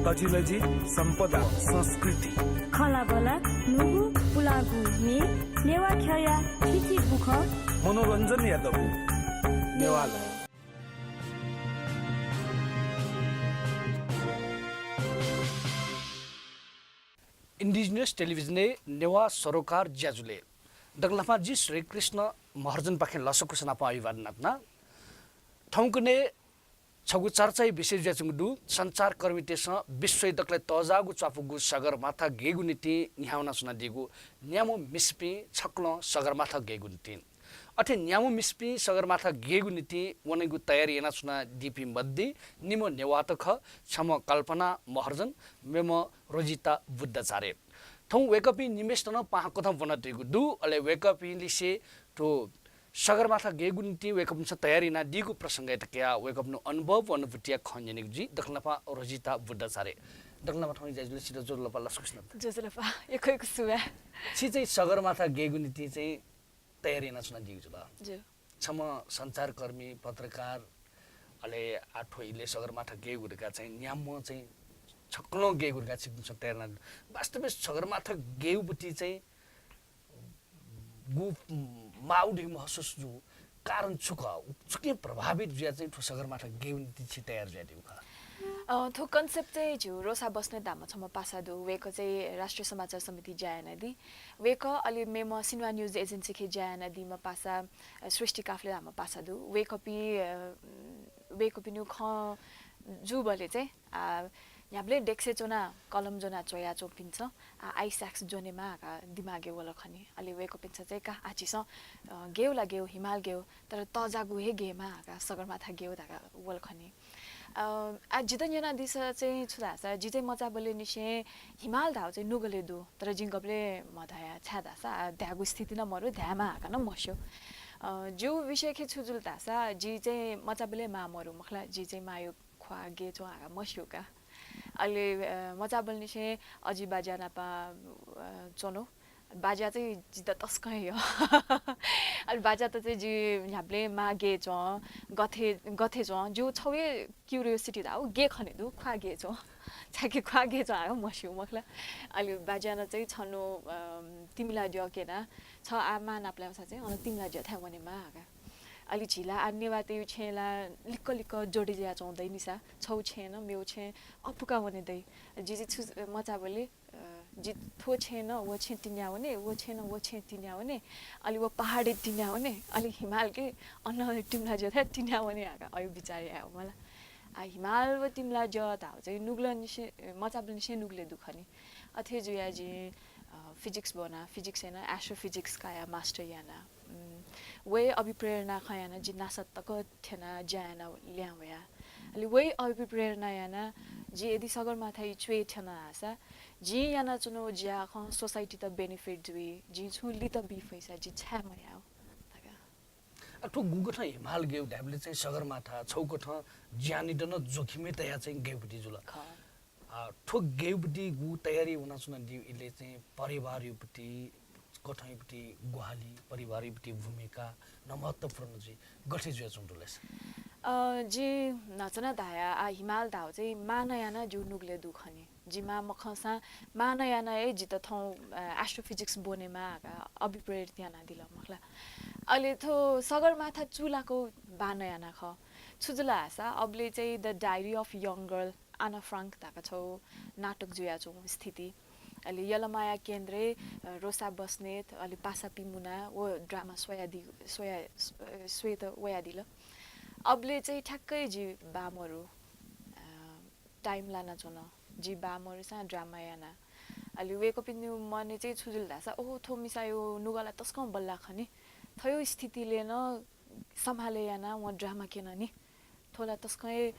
तजिलजी सम्पदा संस्कृति खला बला नुगु पुलागु मे नेवा खया थिथि बुख मनोरञ्जन यादव नेवाला इंडिजिनियस टेलिभिजन नेवा सरोकार ज्याजुले दगलाफा जी श्री कृष्ण महार्जन पाखे लसको सनापा अभिवादन ठौकने छगु चर्चा विशेष ज्याचुङडु संचार कर्मितेस विश्व दक्ले तजागु चापुगु सगरमाथा गेगु नीति न्याउना सुना दिगु न्यामो मिस्पी छक्लो सगरमाथा गेगु नीति अथे न्यामो मिस्पी सगरमाथा गेगु नीति वनेगु तयारी एना सुना दीपी मध्य निमो नेवातख छम कल्पना महार्जन मेमो रोजिता बुद्धचार्य थौ वेकपी निमेष्टन पाहा कथा बनतेगु दु अले वेकपी लिसे तो सगरमाथा गेगु नीति वेकअप छ तयारी ना दिगु प्रसंग एतक्या वेकअप नो अनुभव अनुभूतिया खन्जनिक जी दखलपा रोजिता बुद्धचार्य दखलपा ठौ जाजुले सिधो जोरलपा लसकृष्ण जोजलपा एकैको सुवा छि चाहिँ सगरमाथा गेगु नीति चाहिँ तयारी ना सुना दिगु जुल जो छम संचार कर्मी पत्रकार अले आठो इले सगरमाथा गेगुका चाहिँ न्यामो चाहिँ छक्लो गेगुका चाहिँ तयारी ना वास्तवमा सगरमाथा गेगुपति चाहिँ गु माउडी महसुस जो कारण चुके प्रभावित जुया चाहिँ ठो सगरमाथा गेउ नीति छि तयार ज्यादिउ खा थो कन्सेप्ट चाहिँ जो रोसा बस्ने दाम छम पासादु वेको चाहिँ राष्ट्रिय समाचार समिति जायना दि वेको अलि मेम सिन्वा न्यूज एजेन्सी खे जायना दि म पासा सृष्टि काफले दाम पासादु वेको पिनु ख जुबले चाहिँ याबले डेक्से चोना कलम जोना चोया चोपिन्छ आइसॅक्स जोनेमा दिमागे वलखनी अलि वेको पिन्छ चाहिँ का आचिस गेउला गेउ हिमाल गेउ तर तजागु हे गेमा सगरमाथा गेउ दागा वलखनी आ जितन जना दिस चाहिँ छुदासा जि चाहिँ मचा बोले निसे हिमाल धाउ चाहिँ नुगले दु तर जिंगबले मधाया छादासा द्यागु स्थिति न मरु ध्यामा हाका न मस्यो जो विषय खे छुजुल दासा जि चाहिँ मचा बोले मा मरु मखला जि चाहिँ मायो ख्वा गे चो हाका मस्यो का अहिले मजा बोल्ने चाहिँ अजी बाजा नापा चलो बाजा चाहिँ जिता तस्कै हो अहिले बाजा त चाहिँ जी हामीले मागे छ गथे छ जो छौए क्युरियोसिटी दा गे खने दु ख्वा गे छ छाके ख्वा गे छ आ मस्यु मखला अहिले बाजा न चाहिँ छनो तिमीला दियो केना छ आमा नाप्ला चाहिँ अन तिमीला दियो थाहा भने मा आगा अलि झिला आन्नेवा त्यो छेला लिक्क लिक्क जोडी ज्या चौँदै निसा छौ छेन मेउ छे अपुका भने दै जी जी मचा बोले जी थो छेन वो छे तिन्या भने वो छेन वो छे तिन्या भने अलि वो पहाडी तिन्या भने अलि हिमाल के अन्न तिमला जो था तिन्या भने आका अयो बिचारी आयो मलाई आ हिमाल व तिमला जो था चाहिँ नुग्ला निसे मचा बोले निसे नुग्ले दुखनी अथे जुया जी फिजिक्स बना फिजिक्स हैन एस्ट्रोफिजिक्स का मास्टर याना वे अभिप्रेरणा खयाना जिन्ना सत्तक थेना ज्याना ल्यावया अलि वे अभिप्रेरणा याना जी यदि सगरमाथा इचवे थेना आसा जी याना चुनो ज्या ख सोसाइटी त बेनिफिट जुई जी छुली त बिफैसा जी छ्या मयाउ तगा अठो गुगठ हिमाल गेउ ढाबले चाहिँ सगरमाथा छौकठ ज्यानि दन जोखिमे तया चाहिँ गेउपटी जुल ठो गेउपटी गु तयारी हुन सुन दि इले चाहिँ परिवार युपटी कठैपटी गुहाली परिवारपटी भूमिका न महत्त्वपूर्ण जी गठे जुया चुन्डुलेस जी नचना धाया आ हिमाल धाउ चाहिँ मानयाना जो नुगले दुखनी जिमा मखसा मानयाना ए जित थौ एस्ट्रोफिजिक्स बोनेमा अभिप्रेरित याना दिल मखला अहिले थो सगरमाथा चुलाको बानयाना ख छुजुला आसा अबले चाहिँ the diary of young girl आना फ्राङ्क धाका छौ नाटक जुया छौ स्थिति अलि यलमाया केन्द्रे रोसा बस्नेत अलि पासा पिमुना वो ड्रामा श्वेत वयादिल अबले चाहिँ ठ्याक्कै जी बामहरू टाइम लाना चोन जी बामहरू सा ड्रामा याना अलि वेको पिन्नु मने चाहिँ छुजुल धासा ओ थो मिसायो नुगला तस्कौ बल्ला खनी थयो स्थितिले न सम्हाले याना व ड्रामा केन नि थोला तस्कै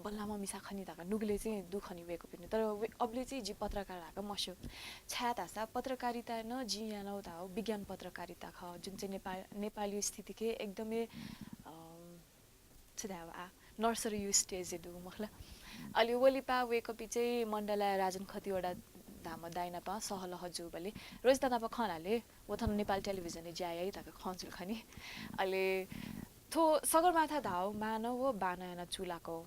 बल्लामा मिसा खनी ताका नुगले चाहिँ दुखनी वेको पिन्नु तर अबले चाहिँ जी पत्रकार हाका मस्यो छ्या तासा पत्रकारिता न जी याना उता हो विज्ञान पत्रकारिता ख जुन चाहिँ नेपाली स्थिति के एकदमै छ्या आ नर्सरी यु स्टेज दु मखला अलि वलिपा वेको पि चाहिँ मण्डला राजन खतिवडा धाम दाइना पा सहल हजुबले रोजिता नापा खनाले वथन नेपाल टेलिभिजन ज्यायै ताका खन्जुल खनी अहिले थो सगरमाथा धाउ मानव बानायना चुलाको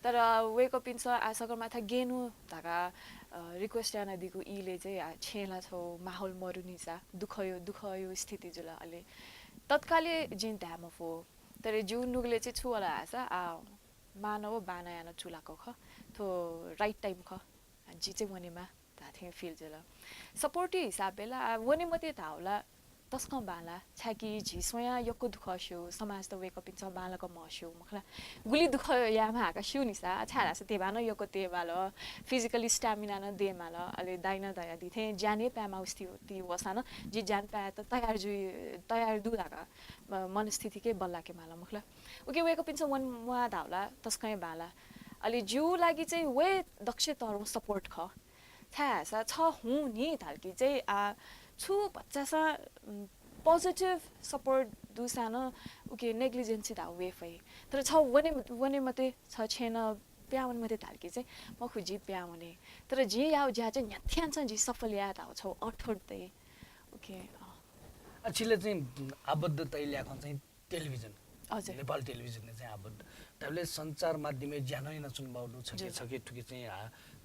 तर वेको पिन्छ आ सगरमाथा गेनु धाका रिक्वेस्ट याना दिगु इले चाहिँ छेला छौ माहौल मरुनिसा दुखयो स्थिति जुला अले तत्काले जिन ध्यामफो तर जु नुगले चाहिँ छुवाला आसा मानव बाना याना चुलाको ख थो राइट टाइम ख जी चाहिँ वनेमा थाथे फिल जुला सपोर्टी हिसाबेला वने मते थाउला तस्क बाला छाकी झिसोया यको दुख शो समाज त वेक पिन्छ बालाको मस्यो मखला गुली दुख यामा हाका शु निसा छाला से तेबान यको तेबाल फिजिकली स्टामिना न देमाल अले दाइना दया दिथे जाने प्यामा उस्ति वसान जी जान पाए त तयार दु लागा मनस्थिति के बल्ला के माला मखला ओके वेक पिन्छ वन वा धाउला तस्कै बाला अले जिउ लागि चाहिँ वे दक्ष तरौ सपोर्ट ख छासा छ हु नि थालकी चाहिँ छु बच्चासा पोजिटिभ सपोर्ट दुसान उके नेग्लिजेन्सी दा वेफै तर छ वने मते छ छेन प्यावन मते थालकी चाहिँ म खुजी प्याउने तर जे याउ ज्या चाहिँ न्याथ्यान छ जी सफल या दा छ अठोड्दै ओके अछिले चाहिँ आबद्धता ल्याएको चाहिँ टेलिभिजन हजुर नेपाल टेलिभिजनले चाहिँ आबद्ध तबले सञ्चार माध्यमले ज्यानै नचुनबाउनु छ कि ठुकी चाहिँ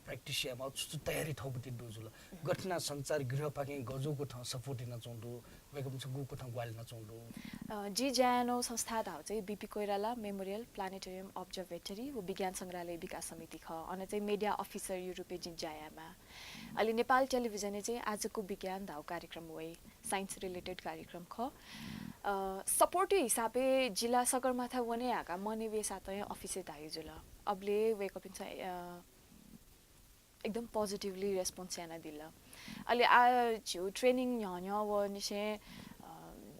प्र्याक्टिसियामा तयारी ठाउँपट्टि डुजुल गठना सञ्चार गृह पाके गजोको ठाउँ सपोर्ट नचाउँदो वेकम छ गुको ठाउँ ग्वाल नचाउँदो जी ज्यानो संस्था धाउ चाहिँ BP Koirala memorial planetarium observatory व विज्ञान सङ्ग्रहालय विकास समिति ख अनि चाहिँ मिडिया अफिसर युरोपे जी जायामा अहिले नेपाल टेलिभिजनले चाहिँ आजको विज्ञान धाउ कार्यक्रम हो साइन्स रिलेटेड कार्यक्रम ख सपोर्ट हिसाबे जिल्ला सगरमाथा वने आका मनेवे सातै अफिसे धाइ जुल अबले वेक पिन्छ एकदम पोजिटिभली रेस्पोन्स याना दिला अहिले जो ट्रेनिङ न्य व निसे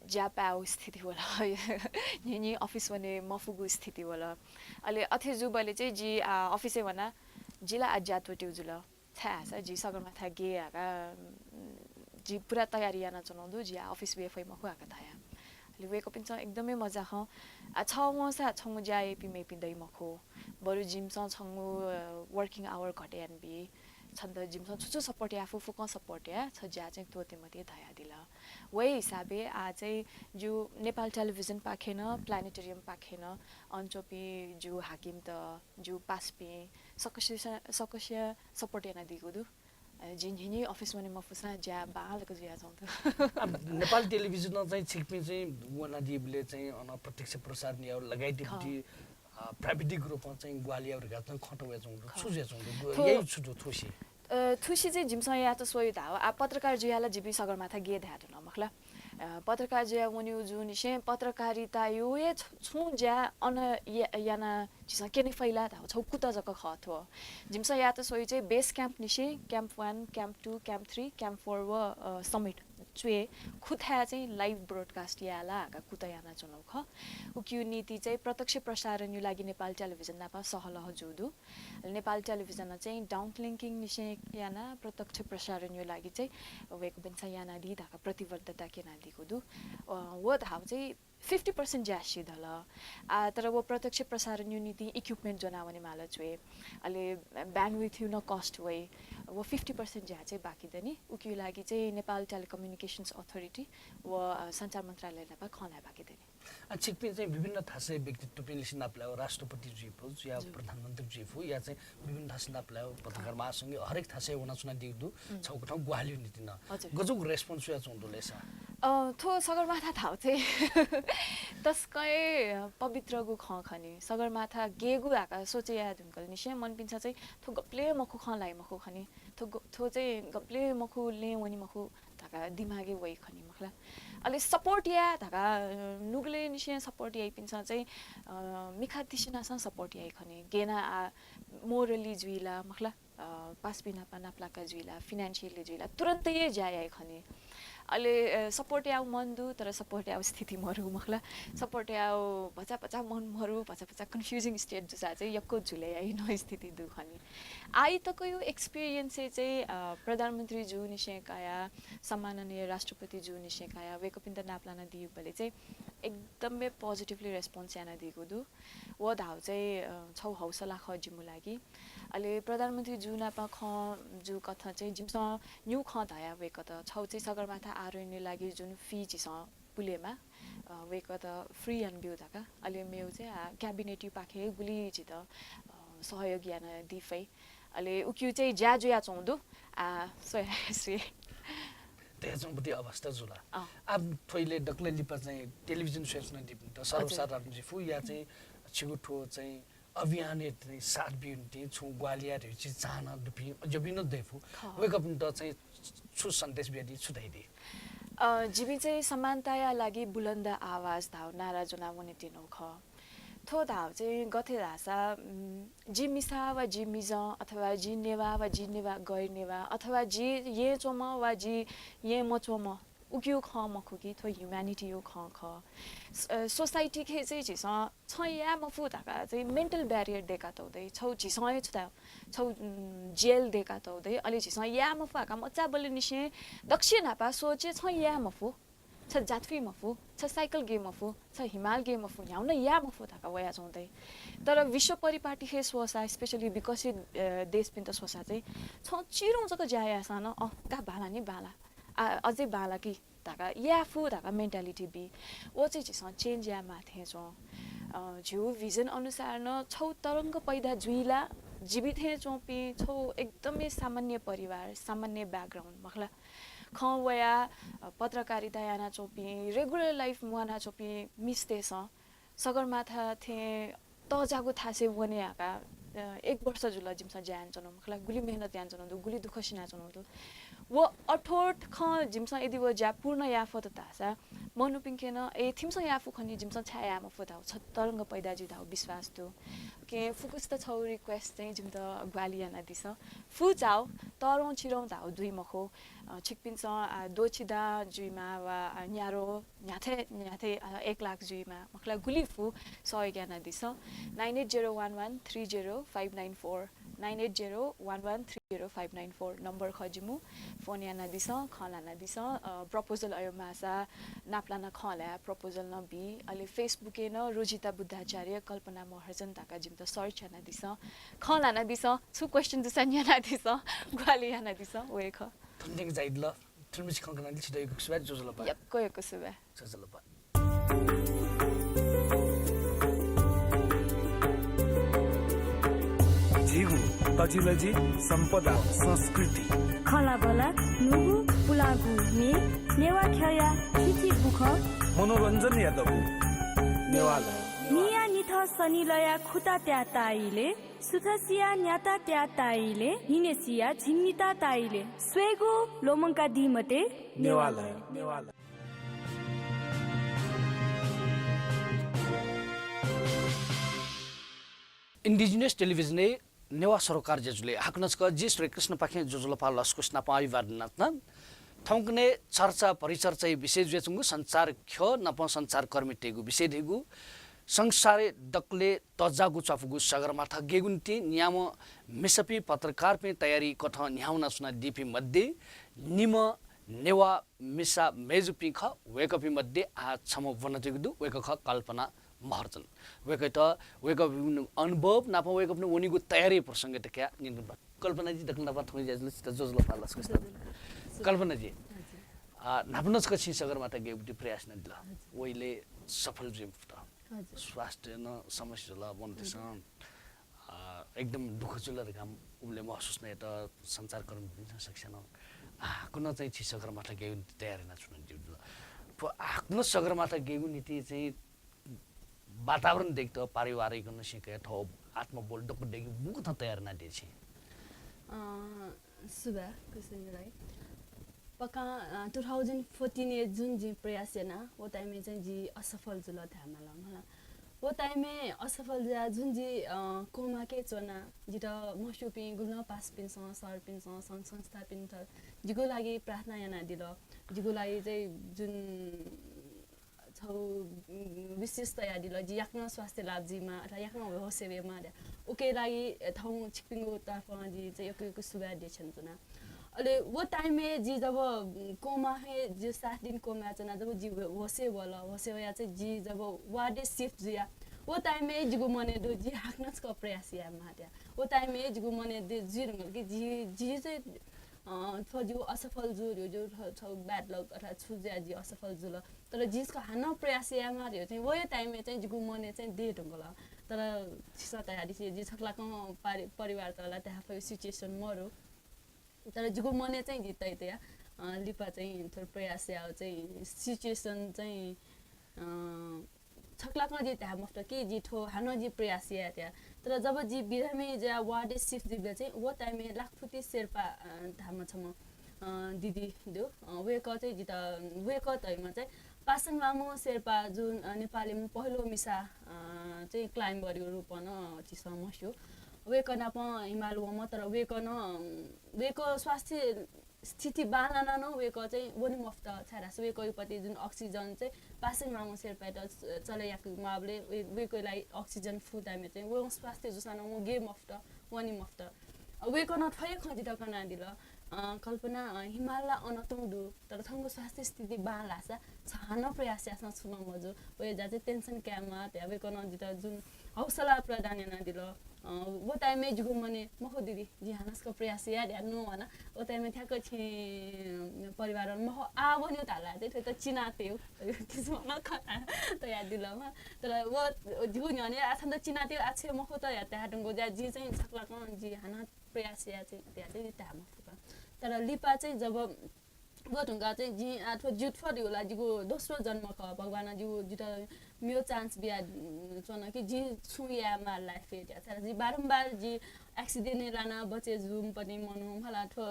ज्यापाउ स्थिति होला नि अफिस वने मफुगु स्थिति होला अहिले अथे जुबले चाहिँ जी अफिसे वना जिल्ला आज्यातो ट्युजुल छासा जी सगरमाथा गे आका जी पुरा तयारी याना चलाउँदो जी अफिस वेफै मखु आका थाया अहिले वेक पिन्छ एकदमै मजा ख छ वसा छंगु जाए पिमे पिदै मखो बरु जिमसँग छंगु वर्किङ आवर घटे बी छन्द जिमसँग छुछु सपोर्ट या फुफु क सपोर्ट या छ ज्या चाहिँ तोते मते धाया दिला वही हिसाबे चाहिँ जो नेपाल टेलिभिजन पाखेन प्लानेटोरियम पाखेन अञ्चोपी जो हाकिम त जो पासपे सकस्य सपोर्ट याना दिगुदु जिन्हिनी अफिस वने मफुसा ज्या बालको ज्या छौं नेपाल टेलिभिजन चाहिँ छिकपि चाहिँ वनादीबले चाहिँ अनप्रत्यक्ष प्रसार नि लगाइदिपटी प्राविधिक रूपमा चाहिँ ग्वालियरका चाहिँ खटोया छौं छुजे छौं यही छुजो थुसी थुसी चाहिँ जिमसँग या त सोही धाव पत्रकार जियाला जिबी सगरमाथा गे ध्याट नमखला पत्रकार जिया वनि जुन निसे पत्रकारिता यो ए छु ज्या अन याना जिसा केने फैला धाव छौ कुता जक खथो जिमसँग या त सोही चाहिँ बेस क्याम्प निसे क्याम्प 1 क्याम्प 2 क्याम्प 3 क्याम्प 4 व समिट चुए खुथा चाहिँ लाइभ ब्रोडकास्ट याला का कुता याना चुनौ ख उक्यु नीति चाहिँ प्रत्यक्ष प्रसारण यो लागि नेपाल टेलिभिजन नापा सहलह जुदु नेपाल टेलिभिजन चाहिँ डाउनलिङ्किङ निसे याना प्रत्यक्ष प्रसारण यो लागि चाहिँ वेक बन्छ याना दि धाका प्रतिबद्धता के ना दिको दु वो धाव चाहिँ 50% ज्यासी दल तर वो प्रत्यक्ष प्रसारण यो नीति इक्विपमेन्ट जनावने माला चुए अहिले ब्यान्डविथ यु न कस्ट वे वो 50% ज्या चाहिँ बाँकी दनी उक्यु लागि चाहिँ नेपाल टेलिकम्युनिकेसन्स अथोरिटी व सञ्चार मन्त्रालय नापा खना बाँकी दनी छिकपि चाहिँ विभिन्न थासे व्यक्तित्व पनि सिनाप्लायो राष्ट्रपति जीव या प्रधानमन्त्री जीव या चाहिँ विभिन्न थासे नाप्लायो पत्रकार महासंघ हरेक थासे हुन सुना दिदु छौको ठाउँ ग्वालियो नीति न गजुक रेस्पोन्स या चौंदो लेसा थो सगरमाथा थाउ चाहिँ तस्कै पवित्र गु खनी सगरमाथा गेगु आका सोचे या धुनकल निसे मन पिन्छ चाहिँ थो गप्ले मखु खलाई मखु खनी थो चाहिँ गप्ले मखु ले वनी मखु धाका दिमागे वइ खनी मखला अहिले सपोर्ट या धाका नुगले निसे सपोर्ट याइ पिन्छ चाहिँ मिखा तिसिनासँग सपोर्ट याइ खनी गेना मोरली जुइला मखला पासबिना नाप्लाका जुइला फिनान्शियली जुइला तुरन्तै जाय खनी अहिले सपोर्ट याउ मन दु तर सपोर्ट याउ स्थिति मरु मखला सपोर्ट याउ पचा मन मरु पचा कन्फ्युजिङ स्टेट जुसा चाहिँ यक्को झुले याइ न स्थिति दु खनी आई तको यो एक्सपिरियन्स चाहिँ प्रधानमन्त्री जु निशेकाया सम्माननीय राष्ट्रपति जु निशेकाया वेकपिन्द नाप्लाना दियु बले चाहिँ एकदमै पोजिटिभली रेस्पोन्स याना दिएको दु व धाउ चाहिँ छौ हौसला ख जिमु लागि अहिले प्रधानमन्त्री जु नापा ख जु कथा चाहिँ जिमसँग न्यू ख धाया वेक त छौ चाहिँ सगरमाथा आरोइने लागि जुन फी जिसँग पुलेमा वेक त फ्री एन्ड ब्यू धाका अहिले मेउ चाहिँ क्याबिनेट यु पाखे गुली जित सहयोग याना दिफै अले उक्यु चाहिँ ज्याजुया चौदु श्री तेजमपति अवस्था जुला अब थोइले डक्ले लिपा चाहिँ टेलिभिजन सेल्स न दिप त सरसार राप्ने फु या चाहिँ छिगुठो चाहिँ अभियान चाहिँ सात बिन्ती छु ग्वालिया छि चाहना दुपी जबिनो देफु वेक अप त चाहिँ छु सन्देश बेदी छुदाइदे जिबी चाहिँ समानताया लागि बुलन्द आवाज धाउ नारा जुना वने तिनो ख थो धाउ चाहिँ गथे धासा जी मिसा वा जी मिज अथवा जी नेवा वा जी नेवा गैर नेवा अथवा जी ये चोम वा जी ये म चोम उक्यु ख मखुकी थो ह्युम्यानिटी यो ख ख सोसाइटी के चाहिँ छिस छ या म फु धाका चाहिँ मेन्टल ब्यारियर देका तौदै छौ छिस छ छौ जेल देका तौदै अलि छिस या म फुका मच्चा बोले निसे दक्षिण हापा सोचे छ या म फु छ जातफी मफु छ साइकल गेम मफु छ हिमाल गेम मफु ह्याउन या मफु थाका वया चौँदै तर विश्व परिपाटी हे स्वसा स्पेशली विकसित देश पिन त स्वसा चाहिँ छ चिरौँ जको ज्याया सान का बाला नि बाला अझै बाला कि थाका या फु थाका मेन्टालिटी बी ओ चाहिँ छिस चेन्ज या माथे छौ झ्यु भिजन अनुसार न छौ तरङ्ग पैदा जुइला जीवित हे चौपी छौ एकदमै सामान्य परिवार सामान्य ब्याकग्राउन्ड मखला खवया पत्रकारिता याना चोपी रेगुलर लाइफ मुआना चोपी मिस्तेस सगरमाथा थे तजागु थासे वने आका 1 वर्ष जुल जिमसा ज्यान चनो मखला गुली मेहनत यान चनो गुली दुख सिना चनो वो अठोट ख जिमसा यदि वो ज्या पूर्ण याफत तासा मनुपिंकेन ए थिमसा याफु खनि जिमसा छाया म फुदाउ तरंग पैदा जि दाउ विश्वास दु के फुकुस त छौ रिक्वेस्ट चाहिँ जिम त ग्वालियाना दिस फु जाउ तरौ छिरौ दाउ दुई मखो छिकपिन्छ दोचिदा जुइमा वा न्यारो न्याथे 1 लाख जुइमा मखला गुली फु सहयोगयाना दिस 9801130594 9801130594 नम्बर खजिमु फोन याना दिस खलाना दिस प्रपोजल अयो मासा नाप्लाना खला प्रपोजल न बी अलि फेसबुक न रोजिता बुद्धाचार्य कल्पना महर्जन ताका जिम त सर्च याना दिस खलाना दिस छु क्वेशन दिस याना दिस ग्वाली याना दिस वे ख थन्दिङ जाइद ल थुर्मिस खंकना दिस दैको सुबा जोजलपा यप कोयको सुबा जोजलपा झिगु तजिलजी सम्पदा संस्कृति खला बला नुगु पुलागु ने नेवा खया थिथि बुख मनोरञ्जन यादव नेवाला निया निथ सनिलया खुता त्या ताइले सुथसिया न्याता त्या ताइले हिनेसिया झिन्निता ताइले स्वेगु लोमंका दिमते नेवाला नेवाला इंडिजिनियस टेलिभिजन नेवा सरोकार जेजुले हाकनस्क जी श्री कृष्ण पाखे जोजुलपा लस्कुस्ना पाइवादनातना थौकने चर्चा परिचर्चा विशेष जेचुंगु संचार ख्यो नप संचार कर्मी टेगु विषय देगु संसारे दक्ले तजागु चफगु सगरमाथा गेगुन्ती न्याम मिसपी पत्रकार पे तयारी कथ न्याउना सुना दीपी मध्ये निम नेवा मिसा मेजुपी ख वेकपी मध्ये आ छम वनतेगु वेकख कल्पना महर्जन वेक अनुभव नाप वेक अपने उनीको तयारी प्रसंग त क्या कल्पना जी दक्न नपा थोइ जजले जोजलो पालस कस्ता कल्पना जी नापनस कछि सगरमाथा गेबुटी प्रयास न दिल ओइले सफल जिम स्वास्थ्य न समस्या ल बनतेछ एकदम दुख जुलर काम उले महसुस न त संचार कर्म दिन सक्छन कुन चाहिँ छि सगरमाथा गेगु तयारी न छुन दिउ आफ्नो सगरमाथा गेगु नीति चाहिँ वातावरण देख्दा पारिवारिक नसिके ठो आत्मबोल डको देख्यो मुख त तयार न दिछि सुबह कसैलाई पक्का 2014 जुन जी प्रयास ना वो टाइम में जी असफल जुल था मला वो टाइम में असफल जा जुन जी कोमा के चोना जित मसुपि गुल्न पास पिन सर पिन संघ संस्था पिन जिगो लागि प्रार्थना याना दिल जिगो लागि चाहिँ जुन छौ विशेष तयार दिल जी याक्न स्वास्थ्य लाभ जीमा अथवा याक्न हो सेवेमा ओके लागि ठाउँ छिपिङको तर्फ जी चाहिँ एक सुविधा दिछन् जुना अले वो टाइम में जी जब कोमा है जो 7 दिन कोमा चना जब जी होसे या चाहिँ जी जब वार्डे शिफ्ट जिया वो टाइम में जिगो मने दो जी हाक्नस को प्रयास या मात्या वो टाइम में जिगो मने दे जी रंगल कि जी चाहिँ जो असफल जुर जो छौ ब्याड लक अथवा छुज्या जी असफल जुल तर जिसको हान प्रयास या मार्यो चाहिँ वो टाइम में चाहिँ जिगु मने चाहिँ दे ढंगला तर छिसा तयारी से जी छकला को परिवार तला त्यहाँ फै सिचुएसन मरो तर जिगु मने चाहिँ जितै त्या लिपा चाहिँ थोर प्रयास या चाहिँ सिचुएसन चाहिँ छकला को जी त्यहाँ मफ्त के जी ठो हानो जी प्रयास या त्या तर जब जी बिरामी जा वार्ड शिफ्ट दिबले चाहिँ वो टाइम में लाखफुटी शेर्पा धाम छम दिदी दो वेक चाहिँ जिता वेक तैमा चाहिँ पासन मामु शेर्पा जुन नेपालीमा पहिलो मिसा चाहिँ क्लाइम्ब गर्यो रूपन छि समस्यो वेकन प हिमालयमा तर वेको स्वास्थ्य स्थिति बाना न वेको चाहिँ वनि मफ्त छारास वेको पति जुन अक्सिजन चाहिँ पासन मामु शेर्पा चलायाक माबले वेकोलाई अक्सिजन फुदामे चाहिँ वो स्वास्थ्य जुसान म गे मफ्त वनि मफ्त वेको न थय खजित कना दिल कल्पना हिमालय अनतुंदु तर थंगो स्वास्थ्य स्थिति बालासा छानो प्रयास यासन सुन मजो वे जाजे टेंशन क्यामा त्याबे कोन जिता जुन हौसला प्रदान न दिल वो टाइम में जुगु मने मखो दिदी जी हानसको प्रयास याद नो हना ओ टाइम में थ्याक छि परिवार मखो आ बन्यो ताला चाहिँ त चिनाते हो किसो न खा त याद दिलमा तर वो जुगु न्याने आछन त चिनाते आछे मखो त या त्या ढंगो जा जी चाहिँ छकला कोन जी हाना प्रयास या चाहिँ त्या चाहिँ ताम तर लिपा चाहिँ जब गटुंगा चाहिँ जी आठो जुट फरियोला जिगो दोस्रो जन्म ख भगवान जिगो जिता मेरो चान्स बिया चन कि जी छुया मा लाइफ फेट छ जी बारम्बार जी एक्सिडेन्ट लाना बचे जुम पनि मनु मला ठो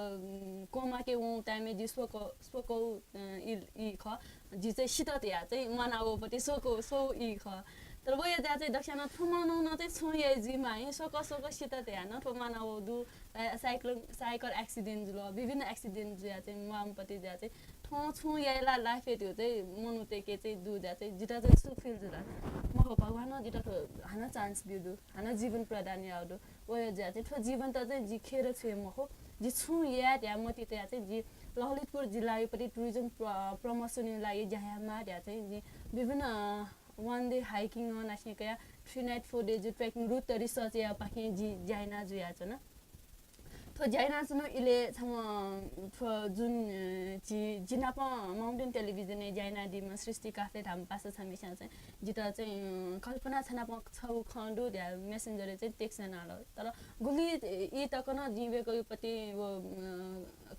कोमा के उ टाइम में जी सोको इ ख जी चाहिँ शितत या चाहिँ मनाओ पति सोको सो इ ख तर वो या चाहिँ दक्षिणा थुमाउनु न चाहिँ छुया जी मा सोको शितत या न ठो मनाओ दु साइकल एक्सिडेन्ट जुल विभिन्न एक्सिडेन्ट जुया चाहिँ मामपति ज्या चाहिँ ठो छु याला लाइफ त्यो चाहिँ मनुते के चाहिँ दु ज्या चाहिँ जिता चाहिँ सु फिल जुल मखो भगवान जिता ठो हाना चान्स दिदु हाना जीवन प्रदान यादु वो ज्या चाहिँ ठो जीवन त चाहिँ जिखेर छे मखो जी छु या त्या मति त्या चाहिँ जी ललितपुर जिल्ला परि टुरिज्म प्रमोसन लागि जहामा त्या चाहिँ जी विभिन्न one day hiking on ashnikaya 3 night 4 days trekking route research या पाखे जी जाइना जुया छ न तो जाइना छ न इले छम जुन जी जिनाप माउन्टेन टेलिभिजन ने जाइना दिमा सृष्टि काफले धाम पास छमिसा चाहिँ जिता चाहिँ कल्पना छना प छौ खण्डो या मेसेन्जर चाहिँ टेक्स्ट नाल तर गुली इ तक न जीवेको पति वो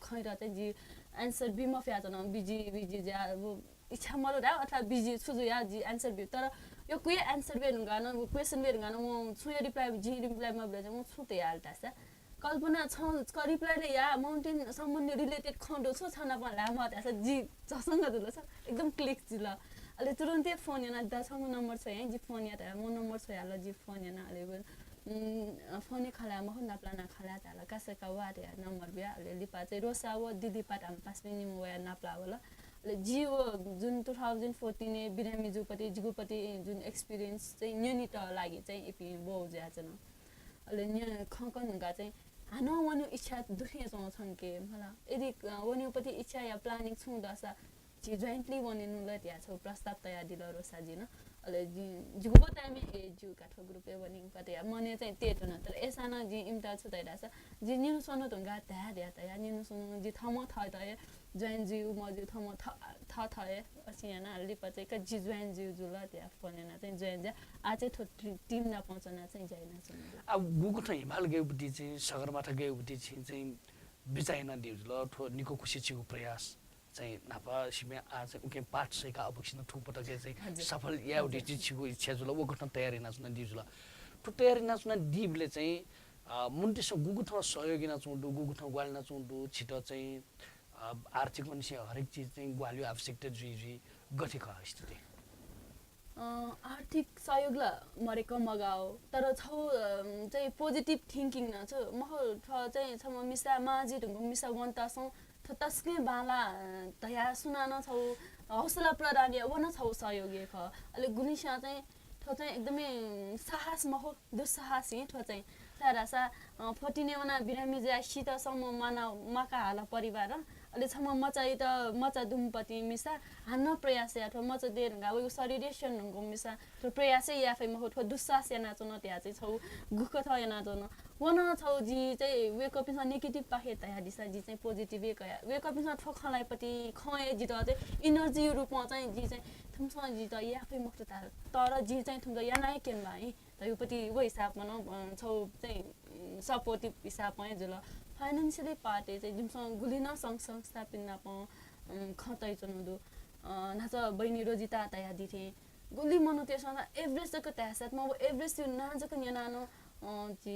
खैरा चाहिँ जी आन्सर बिम अफ या छ न बिजी जा वो इच्छा मरो दा अथवा बिजी सुजु या जी आन्सर बि तर यो कुय आन्सर बे गान क्वेशन बे गान म छु रिप्लाई जी रिप्लाई मा बले म छु ते हालता सा कल्पना छ क रिप्लाई ले या माउन्टेन सम्बन्धी रिलेटेड खण्डो छ छना प लामा तासा जी जसँग जुल छ एकदम क्लिक जिल अले तुरन्तै फोन याना दसँग नम्बर छ है जी फोन या त म नम्बर छ याला जी फोन याना अले फोन खला म हन नाप्ला खला ताला कसका वाट या नम्बर बिया अले लिपा चाहिँ रोसा वो दिदी पाट हम पास मिनि म या नाप्ला होला जीव जुन 2014 ने बिरामी जुपति जिगुपति जुन एक्सपीरियन्स चाहिँ न्यूनिट लागि चाहिँ एपी बौ ज्या छ न अले न्य खकन हुँगा चाहिँ हानो वनु इच्छा दुखे छन् के मला यदि वनुपति इच्छा या प्लानिङ छु दसा जी जोइन्टली वनिनु ल त्या छ प्रस्ताव तयार दिल रोसा जी न अले जिगुबो time A zoo काठो group A वनिङ पते मने चाहिँ तेट न तर एसाना जी इम्ता छु तैरासा जी न्यु सनो तंगा त्या या त्या न्यु सनो जी थम थ त जोइन जिउ मजु थम थ थए असियाना लिपा चाहिँ क जी जोइन जिउ जुल त्या फोनेना चाहिँ जोइन जा आ चाहिँ थो टिम ना पहुँचना चाहिँ जाइना छ अब गुगु थ हिमाल गएबुटी चाहिँ सगरमाथा गएबुटी चाहिँ बिचाइना दिउ ल थो निको खुसी छिगु प्रयास चाहिँ नापा सिमे आज उके पाठ सैका अवक्षण ठुपट चाहिँ सफल या उडी छिगु इच्छा जुल वो गठन तयारी नाच्न दिउ जुल तो तयारी नाच्न दिबले चाहिँ मुन्टिस गुगु थ सहयोगी नाच्नु गुगु थ ग्वाल नाच्नु छिटो चाहिँ आर्थिक मनुष्य हरेक चीज चाहिँ ग्वाल्यो आवश्यकता जुई गठिक स्थिति आर्थिक सहयोग ल मरेको मगाओ तर छौ चाहिँ पोजिटिभ थिंकिङ न छ महो चाहिँ छ मिसा माजी ढुंगु मिसा वन्तासौ तस्के बाला तया सुनान छौ हौसला प्रदान या वन छौ सहयोगी ख अले गुनिसा चाहिँ थो चाहिँ एकदमै साहस महो दुस्साहसी थो चाहिँ सारासा 14 वना बिरामी जा शीत सम्म माना मका हाला परिवार अहिले छम मचा दुमपति मिसा हान्न प्रयास या अथवा मचा देर गा उ सरिडेशन गो मिसा तो प्रयास या फै महो थो दुस्सास या नाचो न त्या चाहिँ छौ गुख थ या नाचो न वन छौ जी चाहिँ वेक अप मा नेगेटिभ पाखे त या दिसा जी चाहिँ पोजिटिभ वेक अप मा ठोखलाई पति खए जी त चाहिँ एनर्जी रूपमा चाहिँ जी चाहिँ थुमसँग जी त या फै मख्त तर जी चाहिँ थुम या नाइ केन भाइ त यो पति वो हिसाबमा न छौ चाहिँ सपोर्टिभ हिसाबमा जुल फाइनेन्शियली पार्टी चाहिँ जुमसँग गुलिन संस्था पिन्ना प खतै चनुदु नाच बहिनी रोजिता तया दिथे गुली मनो त्यसमा एभरेजको त्यासात म एभरेज त्यो नाजको न्यानो जी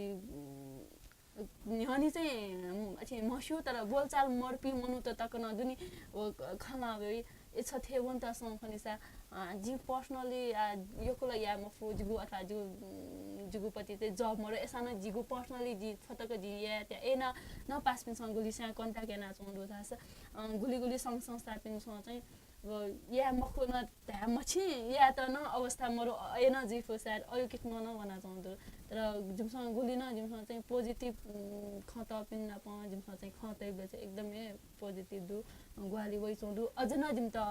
न्यानी चाहिँ अछि मस्यु तर बोलचाल मर्पी मनु त तक न दुनी खाना वे इच्छा थे वन त सं खनिसा जी पर्सनली यो कोला या म फो जिगु अथवा जिगु पति चाहिँ जब मरो एसाना जिगु पर्सनली जी फटक जी या त्या एना न पास पिन सँग गुली सँग कन्ट्याक्ट एना चंदु थास गुली संस्था पिन सँग चाहिँ या मखो न त्या मछि या त न अवस्था मरो एना जी फोसार अयो कित न वना चंदु तर जुमसँग गुली न जुमसँग चाहिँ पोजिटिभ खत पिन न प जुमसँग चाहिँ खतै बे चाहिँ एकदमै पोजिटिभ दु ग्वाली वइ चंदु अझ न जिम त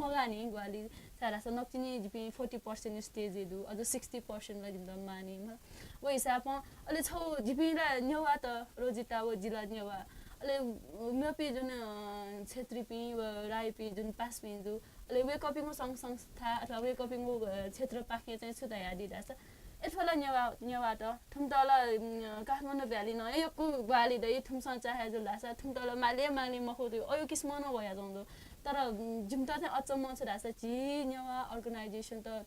मगानी ग्वाली सारास नक्चिनी जिपि 40% स्टेज दु अझ 60% ला जिम त मानी वो हिसाब अले छौ जिपि ला न्यवा त रोजिता वो जिल्ला न्यवा अले मेपि जुन क्षेत्री पि राई पि जुन पास पि दु अले वे कपिङ संस्था अथवा वे कपिङ क्षेत्र पाखे चाहिँ छुदा यादी दास एफला न्यवा त थुम तल काठमाडौँ भ्याली न यो ग्वाली दइ थुमसँग चाहे जुल दास थुम तल माले मखो दु अयो किस मन भया जंदो तर जुमता चाहिँ अचम्म छ दास जी न्यवा अर्गनाइजेसन त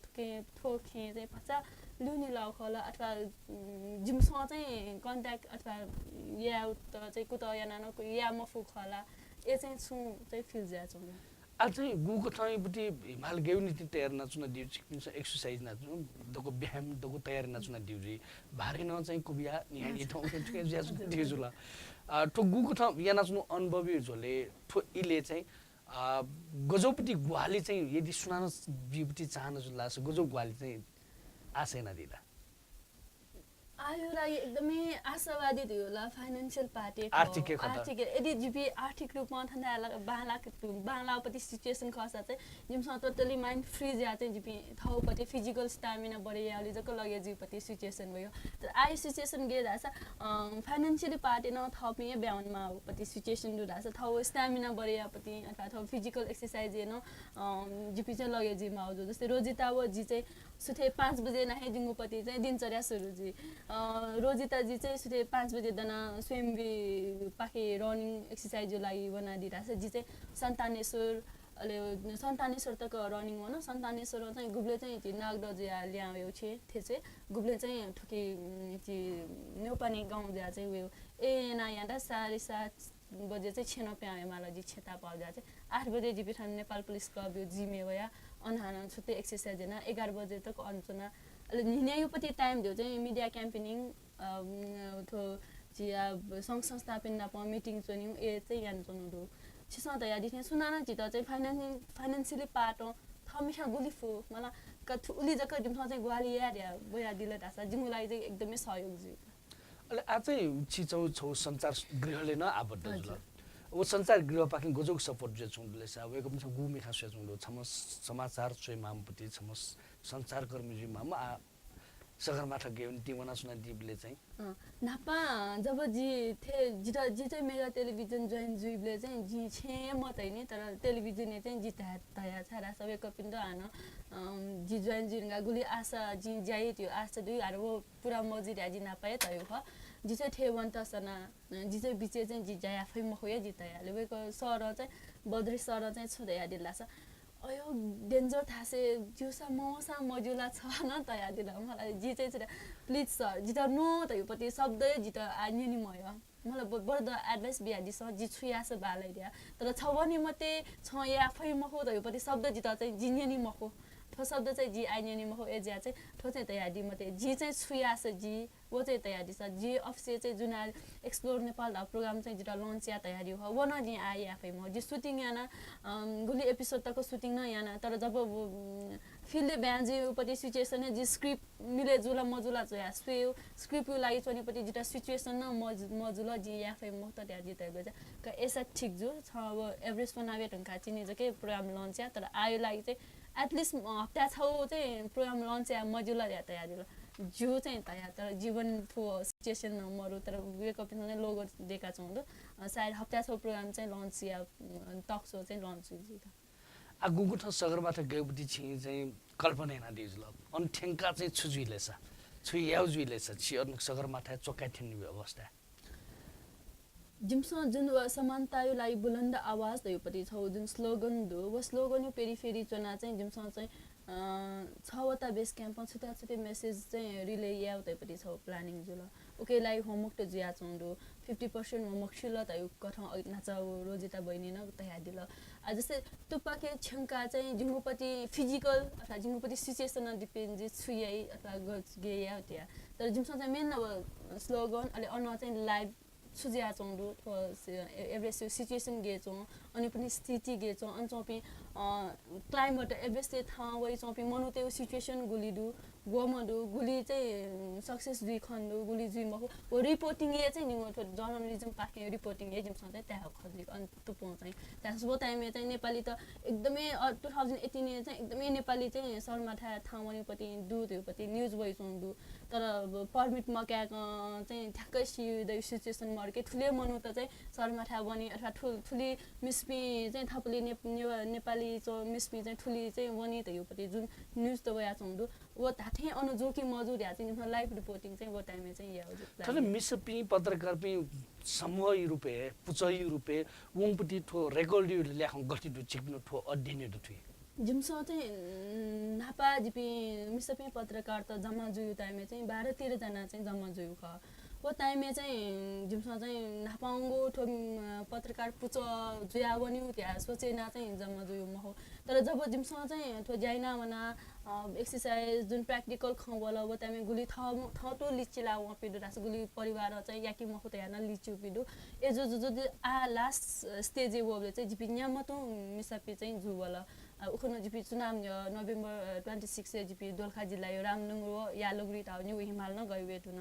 थोखे चाहिँ पचा लुनी लाउ खला अथवा जिमसँग चाहिँ कन्ट्याक्ट अथवा या त चाहिँ कुत या नानो या मफु खला ए चाहिँ छु चाहिँ फिल ज्या छ अझै गुको थाइपट्टि हिमाल गेउ नीति तयार नाच्न दिउ चिकिन्छ एक्सरसाइज नाच्नु दको व्यायाम दको तयार नाच्न दिउ रि भारी न चाहिँ कुबिया निहानी ठाउँ के ज्या दिउ जुला ठो गुको था या नाच्नु अनुभवी झोले ठो इले चाहिँ गजौपट्टि ग्वाली चाहिँ यदि सुनान बिपट्टि चाहन जुला गजौ ग्वाली चाहिँ आशा नदिला आयोला एकदमै आशावादी थियो होला फाइनान्शियल पार्टी आर्थिक यदि जिपी आर्थिक रूपमा थन्दा बालापट्टि सिचुएसन खसा चाहिँ जिमसँग टोटली माइन्ड फ्री ज्या चाहिँ जिपी थाउपट्टि फिजिकल स्टामिना बढे अलि जको लगे जिपट्टि सिचुएसन भयो तर आयो सिचुएसन गे दास फाइनान्शियली पार्टी न थपे ब्याउनमा पट्टि सिचुएसन दु दास थाउ स्टामिना बढे पट्टि अथवा थाउ फिजिकल एक्सरसाइज हेर्न जिपी चाहिँ लगे जिमा आउँछ जस्तै रोजिता वो जी चाहिँ सुथे 5 बजे नाहे जिङ्गुपट्टि चाहिँ दिनचर्या सुरु जी रोजिता जी चाहिँ सुथे 5 बजे दना स्वयं पाखे रनिङ एक्सरसाइज लागि बना दिराछ जी चाहिँ सन्तानेश्वर अले सन्तानेश्वर तक रनिङ हो न सन्तानेश्वर चाहिँ गुब्ले चाहिँ नागद जिया ल्यायो छे थेचे गुब्ले चाहिँ ठुकी ची नेउपानी गाउँ ज्या चाहिँ उयो ए ना यादा 7:30 बजे चाहिँ छेन प्याए माला जी छेता पाउ जा चाहिँ 8 बजे जी बिठान नेपाल पुलिस क्लब यो जिमे वया अनहान छुट्टै एक्सरसाइज हैन 11 बजे तक अनचना अले निनेयुपति टाइम दियो चाहिँ मिडिया क्याम्पेनिङ थो जिया संघ संस्था पिन्ना प मिटिङ चोनिउ ए चाहिँ यान चोनु छिसा त यादि थे सुनाना जित चाहिँ फाइनान्शियली पाटो थमिसा गुलिफु मला कथु उली जक जिमसँग चाहिँ ग्वाली या बोया दिले दासा जिमुलाई चाहिँ एकदमै सहयोग जी अले आजै छिचौ छौ संचार गृहले न आबद्ध जुल ओ संचार गृह पाखिङ गोजोक सपोर्ट जे छुले सा वेको पनि गुमी खास छुलो छम समाचार सोइ मामपति छम संचार कर्मी जी माम सगरमाथा गेउन तिवना सुना दिबले चाहिँ नापा जब जी थे जी चाहिँ मेगा टेलिभिजन जोइन जुइबले चाहिँ जी छे मतै नि तर टेलिभिजन चाहिँ जी तया छरा सबै कपिन्द आन जी जोइन जुइगा गुली आशा जी जाई त्यो आशा दुई आरो वो पुरा मजिरा जी नापाए तयो ख जी चाहिँ थे वन तसना जी चाहिँ बिचे चाहिँ जी जाय आफै मखोया जी तयाले वेको सर चाहिँ बद्री सर चाहिँ छुदै दिलाछ अयो डेन्जर थासे जुसा मसा मजुला छ न तया दिला मलाई जी चाहिँ प्लिज सर जी त नो त यो पति शब्दै जी त आन्य नि मय मलाई बड द एडभाइस बिहादी स जी छुयास बालै दिया तर छवनी मते छ या आफै मखो त यो पति शब्द जी त चाहिँ जिन्य नि मखो थो शब्द चाहिँ जी आन्य नि मखो ए ज्या चाहिँ थो चाहिँ तयादी मते जी चाहिँ छुयास जी वो चाहिँ तयारी छ जी अफिस चाहिँ जुन एक्सप्लोर नेपाल प्रोग्राम चाहिँ जिता लन्च या तयारी हो वो न जी आए आफै म जी सुटिङ याना गुली एपिसोड तक सुटिङ न याना तर जब फिल्ड ब्यान्जेपट्टि सिचुएसन जी स्क्रिप्ट मिले जुल मजुला जोया स्वे स्क्रिप्ट लागि चोनीपट्टि जिता सिचुएसन न मजुला जी या फे मत त्या जिता गजा क ऐसा ठीक जो छ अब एभरेज बनावे ढंका चिनी जके प्रोग्राम लन्च या तर आयो लागि चाहिँ एटलिस्ट हप्ता छौ चाहिँ प्रोग्राम लन्च या मजुला या तयारी जो चाहिँ तयार तर जीवन थो सिचुएसन मरु तर वेक अप ने लोगो देखा छौं सायद हप्ता छौ प्रोग्राम चाहिँ लन्च या टक शो चाहिँ लन्च जी त आ गुगुठ सगरमाथा गएपछि चाहिँ कल्पना हेना दिजुल अनि ठेंका चाहिँ छुजुइले छ छुयाउ जुइले छ छि अनि सगरमाथा चोका थिन्ने अवस्था जिमसँग जुन समानता यो लागि बुलन्द आवाज दयोपट्टि छौ जुन स्लोगन दो वो स्लोगन यो पेरिफेरी चना चाहिँ जिमसँग चाहिँ छवटा बेस क्याम्प छुटा छुटे मेसेज चाहिँ रिले या उतैपट्टि छौ प्लानिङ जुल ओके लागि होमवर्क त जिया चौंडो 50% होमवर्क छिल त यो कठा नाचा रोजिता बहिनी न तया दिल आ जस्तै तुपाके छंका चाहिँ जिमुपट्टि फिजिकल अथवा जिमुपट्टि सिचुएसन डिपेन्ड जे छुयाई अथवा गे या त्या तर जिमसँग चाहिँ मेन अब स्लोगन अलि अन चाहिँ लाइभ सुजिया चौंडो एभरेज सिचुएसन गे चौ अनि पनि स्थिति गे चौ अन चौपी क्लाइमेट एभरेज था वइ चौपी मनुते सिचुएसन गुलिदु गोमदु गुली चाहिँ सक्सेस दुई खण्डु गुली जुइ मको ओ रिपोर्टिङ ए चाहिँ निमो जर्नलिजम पाके रिपोर्टिङ ए जिमसँग चाहिँ त्यहाँ खजि अन तुपो चाहिँ त्यसो टाइममा चाहिँ नेपाली त एकदमै 2018 ने चाहिँ एकदमै नेपाली चाहिँ सरमाथा थावनीपट्टि दुधपट्टि न्यूज भइ चौंडु तर परमिट मक्या चाहिँ ठ्याक्कै सिदै सिचुएसन मर्के ठुले मनु त चाहिँ सरमाथा बनी अथवा ठुली मिस्पी चाहिँ थपली नेपाली मिस्पी चाहिँ ठुली चाहिँ बनी त योपट्टि जुन न्यूज त भया चौंडु वो थाथे अनु जोकी मजुर या चाहिँ लाइभ रिपोर्टिङ चाहिँ वो टाइममा चाहिँ या हो तर मिसपी पत्रकार पनि समूह रुपे पुचई रुपे वंपटी थो रेकर्ड ल्याखौ गति दु चिक्नु थो अध्ययन दु थि जिमसँग चाहिँ नापा जिपी मिसपी पत्रकार त जम्मा जुयु टाइममा चाहिँ 12-13 जना चाहिँ जम्मा जुयु ख वो टाइममा चाहिँ जिमसँग चाहिँ नापाउँगो थो पत्रकार पुच जुया बन्यु त्या सोचे ना चाहिँ जम्मा जुयु महो तर जब जिमसँग चाहिँ थो जाइना मना एक्सरसाइज जुन प्र्याक्टिकल खवला वो टाइममा गुली थटो लिचिला व पिडु रास गुली परिवार चाहिँ याकी मखो त याना लिचु पिडु ए जो आ लास्ट स्टेज वले चाहिँ जिपि न्यामतो मिसपी चाहिँ जुवला उखन जिपि चुनाव नोभेम्बर 26 जिपि दोलखा जिल्ला यो रामनुङरो यालुग्री ताउ न्यू हिमाल न गयो वेटुन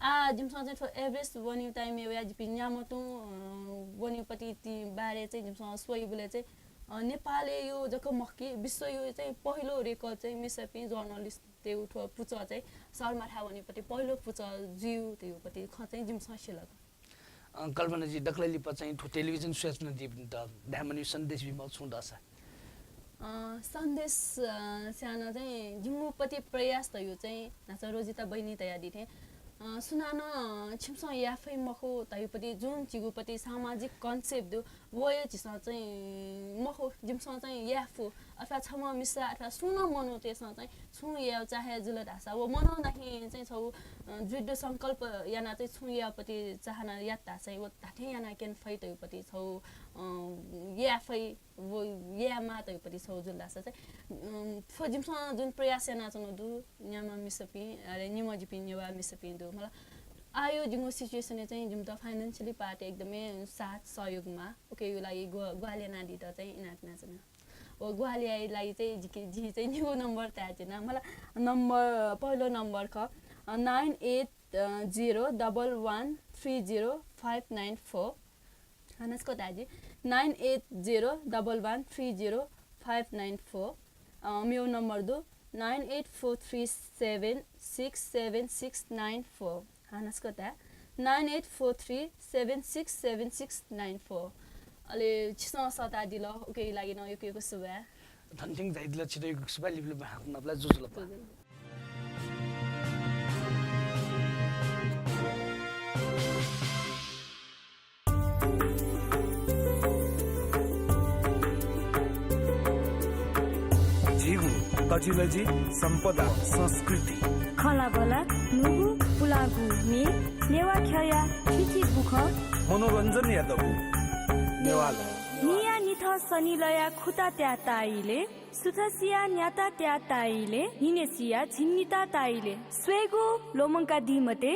आ जिमसँग चाहिँ एभरेज वन्यु टाइम या जिपि न्यामतो वन्युपट्टि ती बारे चाहिँ जिमसँग सोइ बुले चाहिँ नेपालले यो जक मक्की विश्व यो चाहिँ पहिलो रेकर्ड चाहिँ मिसपी जर्नलिस्ट त्यो उठो पुच चाहिँ सरमाथा वन्युपट्टि पहिलो पुच जिउ त्योपट्टि ख चाहिँ जिमसँग सिलक कल्पना जी दक्लली प चाहिँ थो टेलिभिजन स्वेच न दिप त धामनी सन्देश विमल सुन्दासा सन्देश सानो चाहिँ जिम्मुपट्टि प्रयास त यो चाहिँ नाचा रोजिता बहिनी तया दिथे सुनानो छिमसँग याफै मखो तयुपट्टि जुन चिगुपट्टि सामाजिक कन्सेप्ट दु वय चिसँग चाहिँ मखो जिमसँग चाहिँ याफु अथवा छम मिसा अथवा सुन मनो त्यससँग चाहिँ छु या चाहे जुल ढासा वो मनो नाही चाहिँ छौ जुद्ध संकल्प याना चाहिँ छु यापट्टि चाहना यात्ता चाहिँ वो ताठे याना केन फै तयुपट्टि छौ याफै वो यामा तयुपट्टि छौ जुल ढासा चाहिँ फो जिमसँग जुन प्रयास याना चनो दु न्यामा मिसपी अरे निम जिपि नेवा मिसपी दु मलाई आयो जिमो सिचुएसन चाहिँ जिम त फाइनान्शियली पार्टी एकदमै साथ सहयोगमा ओके यो लागि ग्वालिया नादी त चाहिँ इनाक्ना छैन ओ ग्वालियालाई चाहिँ जी चाहिँ न्यू नम्बर तया छैन मलाई नम्बर पहिलो नम्बर ख 9801130594 हानसको दाजी 9801130594 मेरो नम्बर दु 9843767694 हानसको ता 9843767694 अले छिसो सता दिल ओके लागि न यो केको सुबा धन्थिङ जाइदिल छिटो यो सुबा लिबले नपला जुजुल प कजिलजी सम्पदा संस्कृति खलाबला नुगु पुलागु ने नेवा ख्या छिछि बुख मनोरञ्जन यादव नेवाला निया निथ सनिलया खुता त्या ताइले सुथसिया न्याता त्या ताइले हिनेसिया झिन्निता ताइले स्वेगो लोमंका दिमते